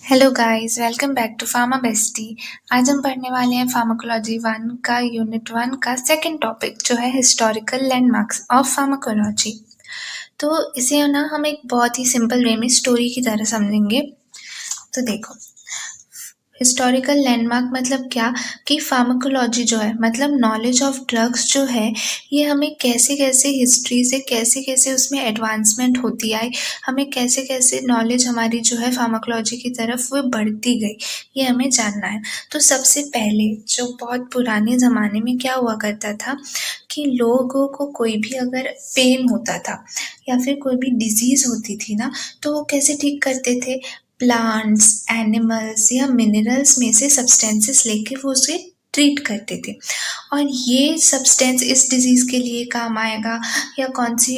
Hello guys, welcome back to Pharma Bestie. आज हम पढ़ने वाले हैं फार्माकोलॉजी 1 का यूनिट 1 का सेकंड टॉपिक जो है हिस्टोरिकल लैंडमार्क्स ऑफ फार्माकोलॉजी। तो इसे ना हम एक बहुत ही सिंपल वे में स्टोरी की तरह समझेंगे। तो देखो, हिस्टोरिकल लैंडमार्क मतलब क्या कि फार्माकोलॉजी जो है मतलब नॉलेज ऑफ ड्रग्स जो है ये हमें कैसे कैसे हिस्ट्री से कैसे कैसे उसमें एडवांसमेंट होती आई, हमें कैसे कैसे नॉलेज हमारी जो है फार्माकोलॉजी की तरफ वो बढ़ती गई, ये हमें जानना है। तो सबसे पहले जो बहुत पुराने ज़माने में क्या हुआ करता था कि लोगों को कोई भी अगर पेन होता था या फिर कोई भी डिजीज़ होती थी ना, तो वो कैसे ठीक करते थे? प्लांट्स, एनिमल्स या मिनरल्स में से सब्सटेंसेस लेके वो उसे ट्रीट करते थे। और ये सब्सटेंस इस डिजीज़ के लिए काम आएगा या कौन सी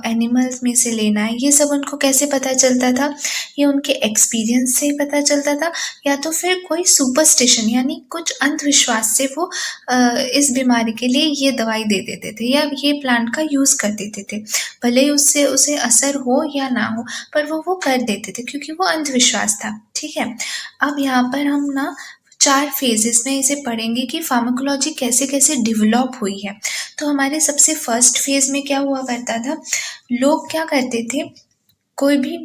एनिमल्स में से लेना है, ये सब उनको कैसे पता चलता था? ये उनके एक्सपीरियंस से ही पता चलता था या तो फिर कोई सुपरस्टिशन यानी कुछ अंधविश्वास से वो इस बीमारी के लिए ये दवाई दे देते थे या ये प्लांट का यूज़ कर देते थे। भले ही उससे उसे असर हो या ना हो, पर वो कर देते थे क्योंकि वो अंधविश्वास था। ठीक है? अब यहाँ पर हम ना 4 फेजेस में इसे पढ़ेंगे कि फार्माकोलॉजी कैसे-कैसे डेवलप हुई है। तो हमारे सबसे फर्स्ट फेज में क्या हुआ करता था, लोग क्या करते थे, कोई भी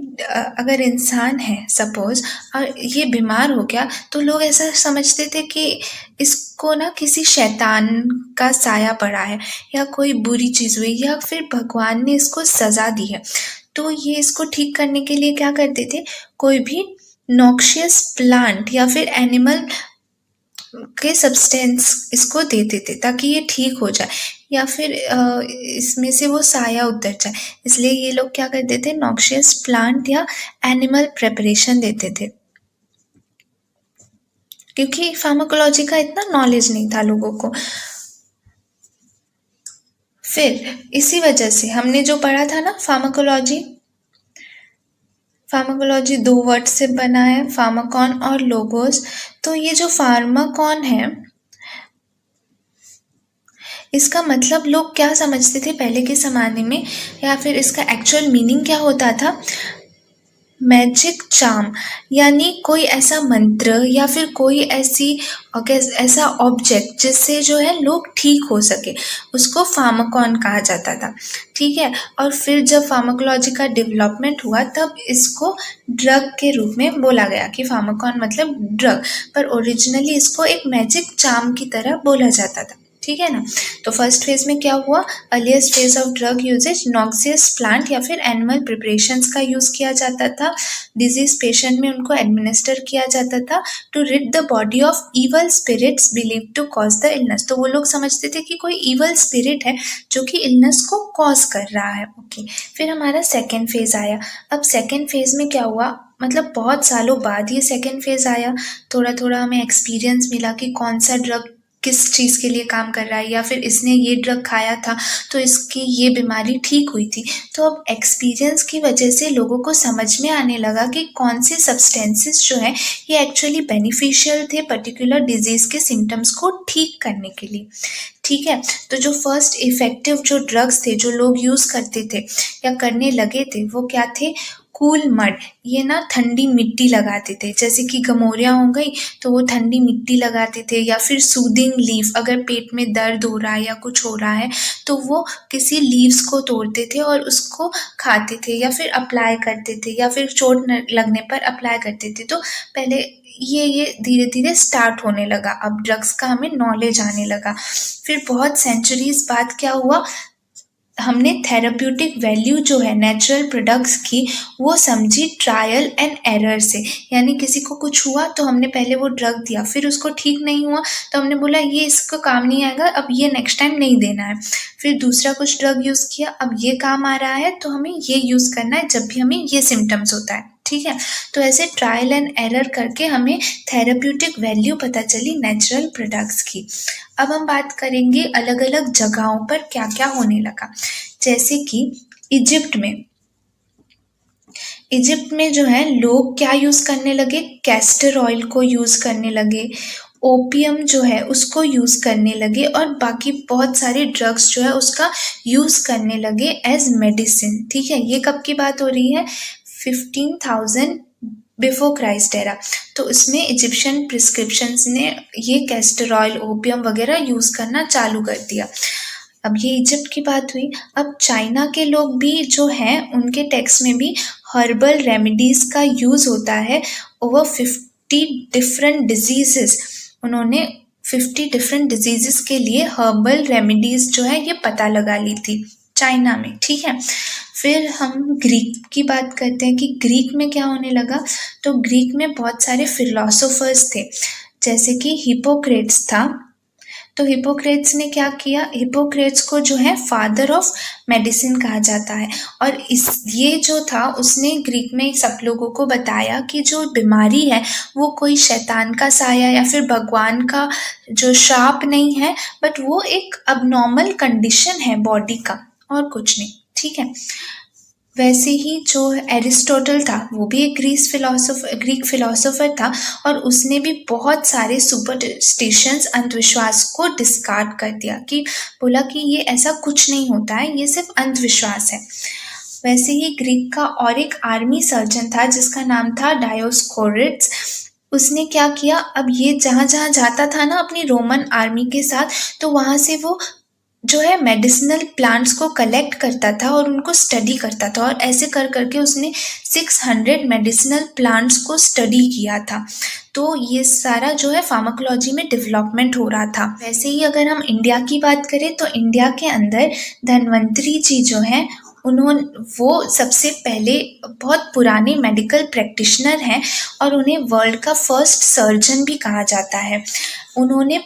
अगर इंसान है सपोज़ और ये बीमार हो गया, तो लोग ऐसा समझते थे कि इसको ना किसी शैतान का साया पड़ा है या कोई बुरी चीज़ हुई या फिर भगवान ने इसको सज़ा दी है। तो ये इसको ठीक करने के लिए क्या करते थे, कोई भी नॉक्शियस प्लांट या फिर एनिमल के सब्सटेंस इसको दे देते ताकि ये ठीक हो जाए या फिर इसमें से वो साया उतर जाए। इसलिए ये लोग क्या करते थे, नॉक्शियस प्लांट या एनिमल प्रिपरेशन देते थे क्योंकि फार्माकोलॉजी का इतना नॉलेज नहीं था लोगों को। फिर इसी वजह से हमने जो पढ़ा था ना फार्माकोलॉजी, फार्माकोलॉजी 2 वर्ड से बना है, फार्माकॉन और लोगोस। तो ये जो फार्माकॉन है इसका मतलब लोग क्या समझते थे पहले के ज़माने में या फिर इसका एक्चुअल मीनिंग क्या होता था, मैजिक चार्म यानी कोई ऐसा मंत्र या फिर कोई ऐसा ऑब्जेक्ट जिससे जो है लोग ठीक हो सके, उसको फार्माकॉन कहा जाता था। ठीक है? और फिर जब फार्माकोलॉजी का डेवलपमेंट हुआ तब इसको ड्रग के रूप में बोला गया कि फार्माकॉन मतलब ड्रग, पर ओरिजिनली इसको एक मैजिक चार्म की तरह बोला जाता था। ठीक है ना? तो फर्स्ट फेज में क्या हुआ, earliest phase of drug usage noxious plant या फिर एनिमल प्रिपरेशंस का यूज़ किया जाता था। डिजीज पेशेंट में उनको एडमिनिस्टर किया जाता था to rid the body of evil spirits believe to cause the illness. तो वो लोग समझते थे कि कोई इवल स्पिरिट है जो कि इलनेस को कॉज कर रहा है। ओके, फिर हमारा सेकेंड फेज आया। अब सेकेंड फेज में क्या हुआ, मतलब बहुत सालों बाद ये सेकेंड फेज आया, थोड़ा थोड़ा हमें एक्सपीरियंस मिला कि कौन सा ड्रग किस चीज़ के लिए काम कर रहा है या फिर इसने ये ड्रग खाया था तो इसकी ये बीमारी ठीक हुई थी। तो अब एक्सपीरियंस की वजह से लोगों को समझ में आने लगा कि कौन से सब्सटेंसेस जो हैं ये एक्चुअली बेनिफिशियल थे पर्टिकुलर डिजीज़ के सिम्टम्स को ठीक करने के लिए। ठीक है? तो जो फर्स्ट इफ़ेक्टिव जो ड्रग्स थे जो लोग यूज़ करते थे या करने लगे थे वो क्या थे, कूल मड, ये ना ठंडी मिट्टी लगाते थे, जैसे कि गमोरिया हो गई तो वो ठंडी मिट्टी लगाते थे, या फिर सूदिंग लीफ, अगर पेट में दर्द हो रहा है या कुछ हो रहा है तो वो किसी लीव्स को तोड़ते थे और उसको खाते थे या फिर अप्लाई करते थे या फिर चोट लगने पर अप्लाई करते थे। तो पहले ये धीरे धीरे स्टार्ट होने लगा, अब ड्रग्स का हमें नॉलेज आने लगा। फिर बहुत सेंचुरीज बाद क्या हुआ, हमने थेराप्यूटिक वैल्यू जो है नेचुरल प्रोडक्ट्स की वो समझी ट्रायल एंड एरर से, यानी किसी को कुछ हुआ तो हमने पहले वो ड्रग दिया, फिर उसको ठीक नहीं हुआ तो हमने बोला ये इसको काम नहीं आएगा, अब ये नेक्स्ट टाइम नहीं देना है। फिर दूसरा कुछ ड्रग यूज़ किया, अब ये काम आ रहा है तो हमें ये यूज़ करना है जब भी हमें ये सिम्टम्स होता है। ठीक है? तो ऐसे ट्रायल एंड एरर करके हमें थेराप्यूटिक वैल्यू पता चली नेचुरल प्रोडक्ट्स की। अब हम बात करेंगे अलग अलग जगहों पर क्या क्या होने लगा, जैसे कि इजिप्ट में जो है लोग क्या यूज़ करने लगे, कैस्टर ऑयल को यूज़ करने लगे, ओपियम जो है उसको यूज़ करने लगे और बाकी बहुत सारे ड्रग्स जो है उसका यूज़ करने लगे एज मेडिसिन। ठीक है? ये कब की बात हो रही है, 15,000 बिफोर क्राइस्ट एरा। तो उसमें इजिप्शियन प्रिस्क्रिप्शंस ने ये कैस्टर ऑयल, ओपियम वगैरह यूज़ करना चालू कर दिया। अब ये इजिप्ट की बात हुई। अब चाइना के लोग भी जो हैं उनके टेक्स्ट में भी हर्बल रेमेडीज़ का यूज़ होता है। ओवर 50 डिफरेंट डिजीजेस, उन्होंने 50 डिफरेंट डिजीजेस के लिए हर्बल रेमेडीज़ जो है ये पता लगा ली थी चाइना में, ठीक है। फिर हम ग्रीक की बात करते हैं कि ग्रीक में क्या होने लगा। तो ग्रीक में बहुत सारे फिलोसोफर्स थे, जैसे कि हिपोक्रेट्स था। तो हिपोक्रेट्स ने क्या किया, हिपोक्रेट्स को जो है फादर ऑफ मेडिसिन कहा जाता है। और ये जो था उसने ग्रीक में सब लोगों को बताया कि जो बीमारी है वो कोई शैतान का साया या फिर भगवान का जो शाप नहीं है, बट वो एक अबनॉर्मल कंडीशन है बॉडी का, और कुछ नहीं, ठीक है। वैसे ही जो एरिस्टोटल था वो भी एक ग्रीक फिलोसोफर था, और उसने भी बहुत सारे सुपरस्टिशंस, अंधविश्वास को डिस्कार्ड कर दिया, कि बोला कि ये ऐसा कुछ नहीं होता है, ये सिर्फ अंधविश्वास है। वैसे ही ग्रीक का और एक आर्मी सर्जन था जिसका नाम था डायोस्कोरिड्स। उसने क्या किया, अब ये जहाँ जहाँ जाता था ना अपनी रोमन आर्मी के साथ, तो वहाँ से वो जो है मेडिसिनल प्लांट्स को कलेक्ट करता था और उनको स्टडी करता था, और ऐसे कर करके उसने 600 मेडिसिनल प्लांट्स को स्टडी किया था। तो ये सारा जो है फार्माकोलॉजी में डेवलपमेंट हो रहा था। वैसे ही अगर हम इंडिया की बात करें तो इंडिया के अंदर धन्वंतरी जी जो हैं वो सबसे पहले बहुत पुराने मेडिकल प्रैक्टिशनर हैं, और उन्हें वर्ल्ड का फर्स्ट सर्जन भी कहा जाता है। उन्होंने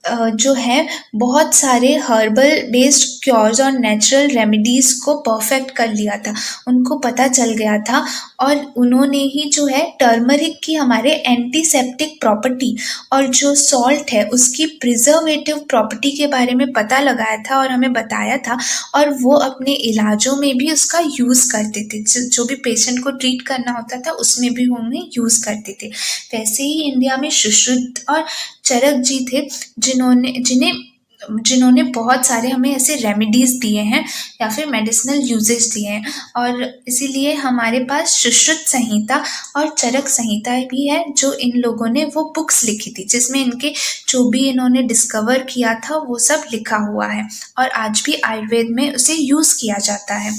जो है बहुत सारे हर्बल बेस्ड क्योर्स और नेचुरल रेमेडीज़ को परफेक्ट कर लिया था, उनको पता चल गया था। और उन्होंने ही जो है टर्मरिक की हमारे एंटीसेप्टिक प्रॉपर्टी और जो सॉल्ट है उसकी प्रिजर्वेटिव प्रॉपर्टी के बारे में पता लगाया था और हमें बताया था, और वो अपने इलाजों में भी उसका यूज़ करते थे। जो भी पेशेंट को ट्रीट करना होता था उसमें भी उन्हें यूज़ करते थे। वैसे ही इंडिया में सुश्रुत और चरक जी थे जिन्होंने बहुत सारे हमें ऐसे रेमेडीज़ दिए हैं या फिर मेडिसिनल यूजेस दिए हैं, और इसीलिए हमारे पास सुश्रुत संहिता और चरक संहिता भी है, जो इन लोगों ने वो बुक्स लिखी थी जिसमें इनके जो भी इन्होंने डिस्कवर किया था वो सब लिखा हुआ है, और आज भी आयुर्वेद में उसे यूज़ किया जाता है।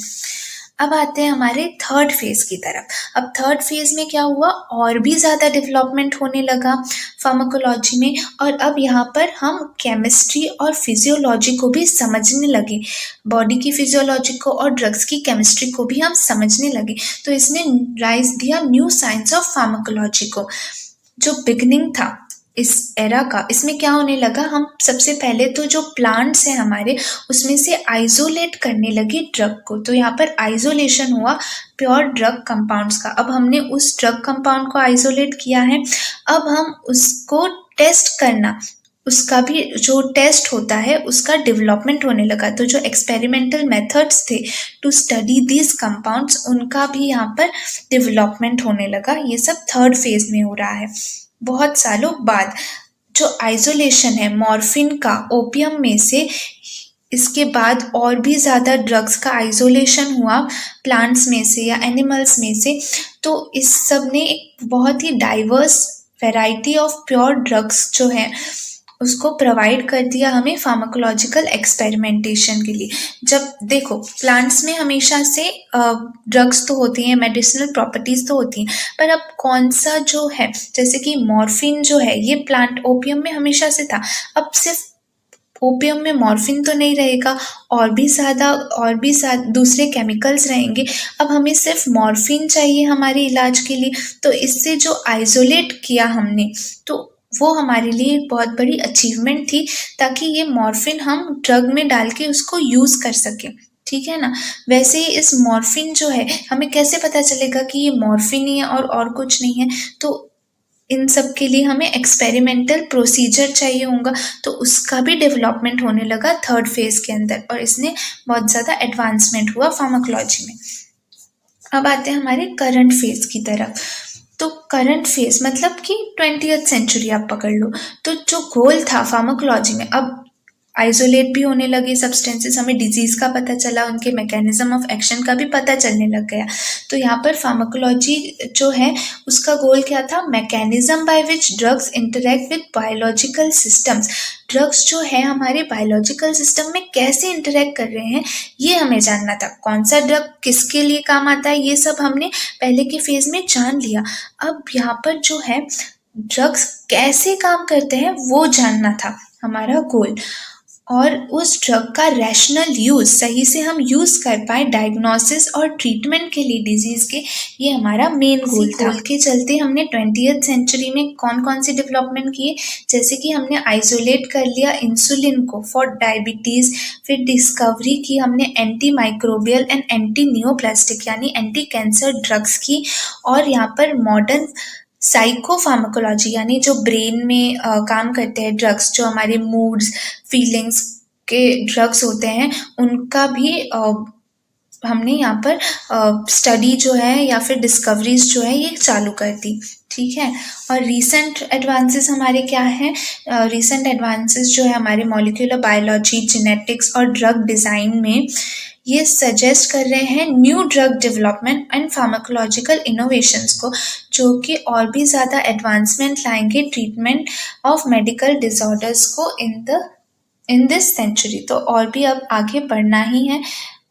अब आते हैं हमारे थर्ड फेज की तरफ। अब थर्ड फेज में क्या हुआ, और भी ज़्यादा डेवलपमेंट होने लगा फार्माकोलॉजी में, और अब यहाँ पर हम केमिस्ट्री और फिजियोलॉजी को भी समझने लगे, बॉडी की फिजियोलॉजी को और ड्रग्स की केमिस्ट्री को भी हम समझने लगे। तो इसने राइज दिया न्यू साइंस ऑफ फार्माकोलॉजी को। जो बिगनिंग था इस एरा का, इसमें क्या होने लगा, हम सबसे पहले तो जो प्लांट्स हैं हमारे उसमें से आइसोलेट करने लगे ड्रग को। तो यहाँ पर आइसोलेशन हुआ प्योर ड्रग कंपाउंड्स का। अब हमने उस ड्रग कंपाउंड को आइसोलेट किया है, अब हम उसको टेस्ट करना, उसका भी जो टेस्ट होता है उसका डेवलपमेंट होने लगा। तो जो एक्सपेरिमेंटल मेथड्स थे टू स्टडी दीज कंपाउंड्स, उनका भी यहाँ पर डेवलपमेंट होने लगा। ये सब थर्ड फेज में हो रहा है बहुत सालों बाद। जो आइसोलेशन है मॉर्फिन का ओपियम में से, इसके बाद और भी ज़्यादा ड्रग्स का आइसोलेशन हुआ प्लांट्स में से या एनिमल्स में से। तो इस सब ने एक बहुत ही diverse variety of pure drugs जो है उसको प्रोवाइड कर दिया हमें फार्माकोलॉजिकल एक्सपेरिमेंटेशन के लिए। जब देखो प्लांट्स में हमेशा से ड्रग्स तो होती हैं, मेडिसिनल प्रॉपर्टीज़ तो होती हैं, पर अब कौन सा जो है, जैसे कि मॉर्फिन जो है ये प्लांट ओपियम में हमेशा से था, अब सिर्फ ओपियम में मॉर्फिन तो नहीं रहेगा, और भी ज़्यादा दूसरे केमिकल्स रहेंगे। अब हमें सिर्फ मॉर्फिन चाहिए हमारे इलाज के लिए, तो इससे जो आइसोलेट किया हमने, तो वो हमारे लिए एक बहुत बड़ी अचीवमेंट थी, ताकि ये मॉर्फिन हम ड्रग में डाल के उसको यूज़ कर सकें, ठीक है ना। वैसे ही इस मॉर्फिन जो है हमें कैसे पता चलेगा कि ये मॉर्फिन ही है और कुछ नहीं है, तो इन सब के लिए हमें एक्सपेरिमेंटल प्रोसीजर चाहिए होगा, तो उसका भी डेवलपमेंट होने लगा थर्ड फेज के अंदर, और इसने बहुत ज़्यादा एडवांसमेंट हुआ फार्माकोलॉजी में। अब आते हैं हमारे करंट फेज की तरफ। तो करंट फेज मतलब कि 20th सेंचुरी आप पकड़ लो। तो जो गोल था फार्माकोलॉजी में, अब आइसोलेट भी होने लगे सब्सटेंसेस, हमें डिजीज़ का पता चला, उनके मैकेनिज्म ऑफ एक्शन का भी पता चलने लग गया। तो यहाँ पर फार्माकोलॉजी जो है उसका गोल क्या था, mechanism by which drugs interact with biological systems. Drugs जो है हमारे बायोलॉजिकल सिस्टम में कैसे इंटरेक्ट कर रहे हैं ये हमें जानना था। कौन सा ड्रग किसके लिए काम आता है ये सब हमने पहले के फेज में जान लिया। अब यहाँ पर जो है ड्रग्स कैसे काम करते हैं वो जानना था हमारा गोल, और उस ड्रग का रैशनल यूज सही से हम यूज कर पाए डायग्नोसिस और ट्रीटमेंट के लिए डिजीज के, ये हमारा मेन गोल था। गोल के चलते हमने 20th सेंचुरी में कौन कौन सी डेवलपमेंट किए, जैसे कि हमने आइसोलेट कर लिया इंसुलिन को फॉर डायबिटीज, फिर डिस्कवरी की हमने anti microbial and anti neoplastic यानी एंटी कैंसर ड्रग्स की, और यहाँ पर मॉडर्न साइकोफार्माकोलॉजी यानी जो ब्रेन में काम करते हैं ड्रग्स, जो हमारे मूड्स फीलिंग्स के ड्रग्स होते हैं उनका भी हमने यहाँ पर स्टडी जो है या फिर डिस्कवरीज जो है ये चालू कर दी। ठीक है, और रीसेंट एडवांसेस हमारे क्या हैं, रीसेंट एडवांसेस जो है हमारे मॉलिक्यूलर बायोलॉजी, जेनेटिक्स और ड्रग डिज़ाइन में ये सजेस्ट कर रहे हैं new drug development and pharmacological innovations को, जो कि और भी ज़्यादा एडवांसमेंट लाएंगे ट्रीटमेंट ऑफ मेडिकल डिसऑर्डर्स को इन दिस सेंचुरी। तो और भी अब आगे बढ़ना ही है,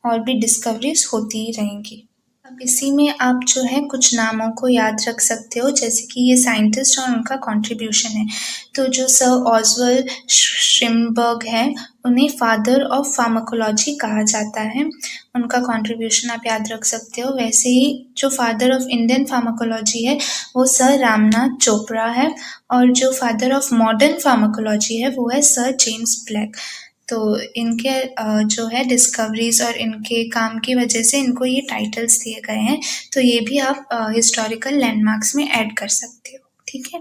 और भी डिस्कवरीज होती ही रहेंगी। अब इसी में आप जो है कुछ नामों को याद रख सकते हो, जैसे कि ये साइंटिस्ट और उनका कंट्रीब्यूशन है। तो जो सर ऑसवर्ल्ड श्रिम्बर्ग है उन्हें फादर ऑफ फार्माकोलॉजी कहा जाता है, उनका कंट्रीब्यूशन आप याद रख सकते हो। वैसे ही जो फादर ऑफ इंडियन फार्माकोलॉजी है वो सर रामनाथ चोपड़ा है, और जो फादर ऑफ मॉडर्न फार्माकोलॉजी है वो है सर जेम्स ब्लैक। तो इनके जो है डिस्कवरीज और इनके काम की वजह से इनको ये टाइटल्स दिए गए हैं। तो ये भी आप हिस्टोरिकल लैंडमार्क्स में ऐड कर सकते हो। ठीक है।